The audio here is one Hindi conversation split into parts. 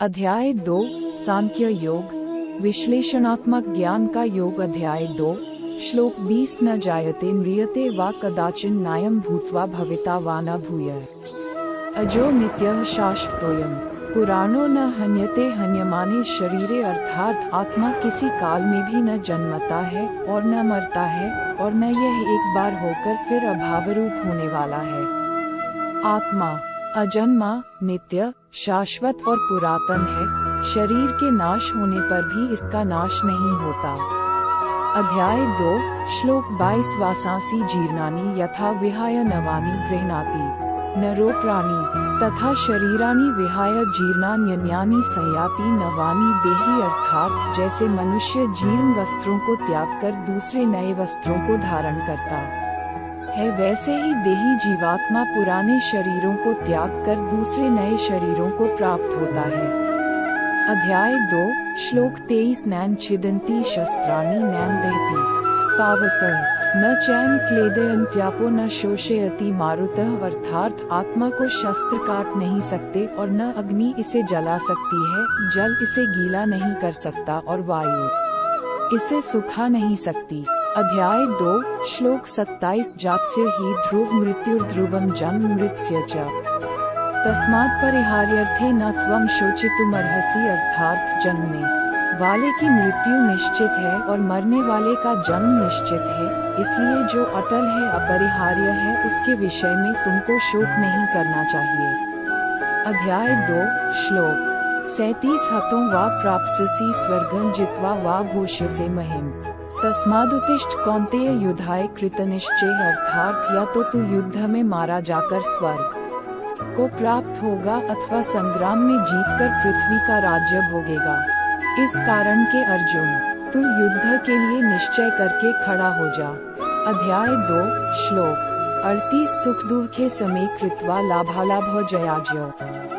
अध्याय 2 सांख्य योग विश्लेषणात्मक ज्ञान का योग। अध्याय 2 श्लोक 20 न जायते म्रियते वा कदाचिन नायं भूत्वा भविता वा न भूयः अजो नित्यः शाश्वतोऽयं पुराणो न हन्यते हन्यमाने शरीरे। अर्थात आत्मा किसी काल में भी न जन्मता है और न मरता है और न यह एक बार होकर फिर अभावरूप होने वाला है। आत्मा अजन्मा, नित्य, शाश्वत और पुरातन है। शरीर के नाश होने पर भी इसका नाश नहीं होता। अध्याय 2 श्लोक 22 वासांसि जीर्णानि यथा विहाय नवानि गृह्णाति नरो प्राणी तथा शरीरानि विहाय जीर्णान्यन्यानि संयाति नवानि देहि। अर्थात जैसे मनुष्य जीर्ण वस्त्रों को त्याग कर दूसरे नए वस्त्रों को धारण करता है, वैसे ही देही जीवात्मा पुराने शरीरों को त्याग कर दूसरे नए शरीरों को प्राप्त होता है। अध्याय 2 श्लोक 23 नैन छिदन्ति शस्त्राणि नैन दहति पावकः न चैन क्लेदयन्त्यापो न शोषयति मारुतः। अर्थात आत्मा को शस्त्र काट नहीं सकते और न अग्नि इसे जला सकती है, जल इसे गीला नहीं कर सकता और वायु इसे सुखा नहीं सकती। अध्याय 2 श्लोक 27 जात्स्य हि ध्रुव मृत्युर्ध्रुवं जन्म मृत्स्य च तस्मात् परिहार्यर्थे न त्वं शोचितुमर्हसि। अर्थात जन्मने वाले की मृत्यु निश्चित है और मरने वाले का जन्म निश्चित है, इसलिए जो अटल है अपरिहार्य है उसके विषय में तुमको शोक नहीं करना चाहिए। अध्याय 2 श्लोक 37 हतो वा प्राप्स्यसि स्वर्गं जित्वा वा भोष्यसे महिम् तस्मादुत्तिष्ठ कौन्तेय युद्धाय कृतनिश्चय। अर्थात या तो तू युद्ध में मारा जाकर स्वर्ग को प्राप्त होगा अथवा संग्राम में जीतकर पृथ्वी का राज्य भोगेगा। इस कारण के अर्जुन तू युद्ध के लिए निश्चय करके खड़ा हो जा। अध्याय 2 श्लोक 38 सुख दुःखे समे कृत्वा लाभालाभो जयाजयो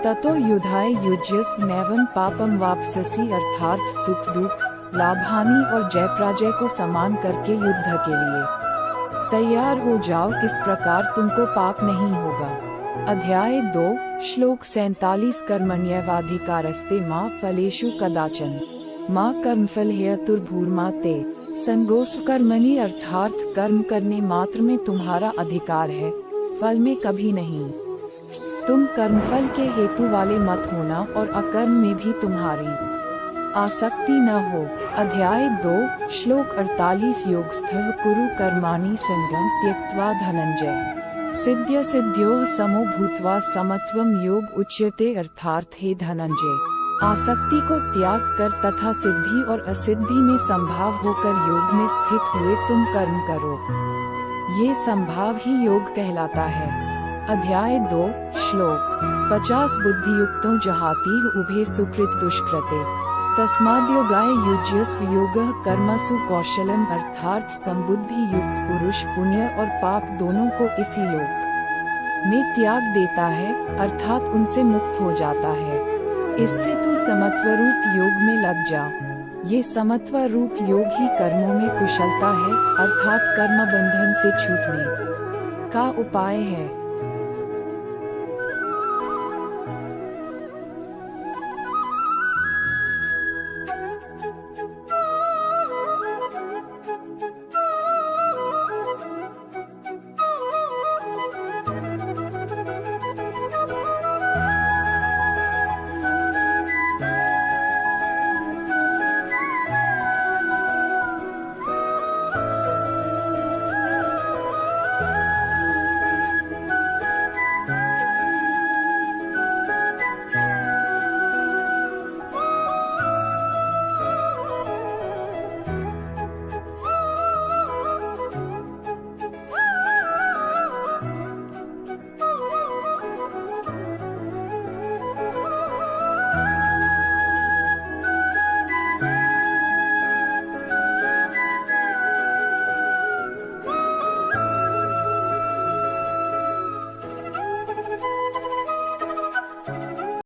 ततो युद्धाय युज्यस्व नैवं पापं वाप्स्यसि। अर्थात सुख दुख लाभ हानि और जय पराजय को समान करके युद्ध के लिए तैयार हो जाओ, इस प्रकार तुमको पाप नहीं होगा। अध्याय 2 श्लोक 47 कर्मण्येवाधिकारस्ते मा फलेषु कदाचन मा कर्मफल हेतुर्भूर्मा ते संगोस्व कर्मणि। अर्थात कर्म करने मात्र में तुम्हारा अधिकार है, फल में कभी नहीं। तुम कर्मफल के हेतु वाले मत होना और अकर्म में भी तुम्हारी आसक्ति न हो। अध्याय 2 श्लोक 48 योगस्थः कुरु कर्माणि संगं त्यक्त्वा धनंजय सिद्ध्य सिद्ध्योः समो भूत्वा समत्वं योग उच्यते। अर्थात हे धनंजय, आसक्ति को त्याग कर तथा सिद्धि और असिद्धि में संभाव होकर योग में स्थित हुए तुम कर्म करो, ये संभाव ही योग कहलाता है। अध्याय 2 श्लोक 50 बुद्धियुक्तो जहाति उभे सुकृत दुष्कृते तस्माद्योगाय युज्यस्व योगः कर्मसु कौशलम। अर्थात संबुद्धि युक्त पुरुष पुण्य और पाप दोनों को इसी लोक में त्याग देता है, अर्थात उनसे मुक्त हो जाता है। इससे तू समत्व रूप योग में लग जा। ये समत्व रूप योग ही कर्मों में कुशलता है, अर्थात कर्म बंधन से छूटने का उपाय है।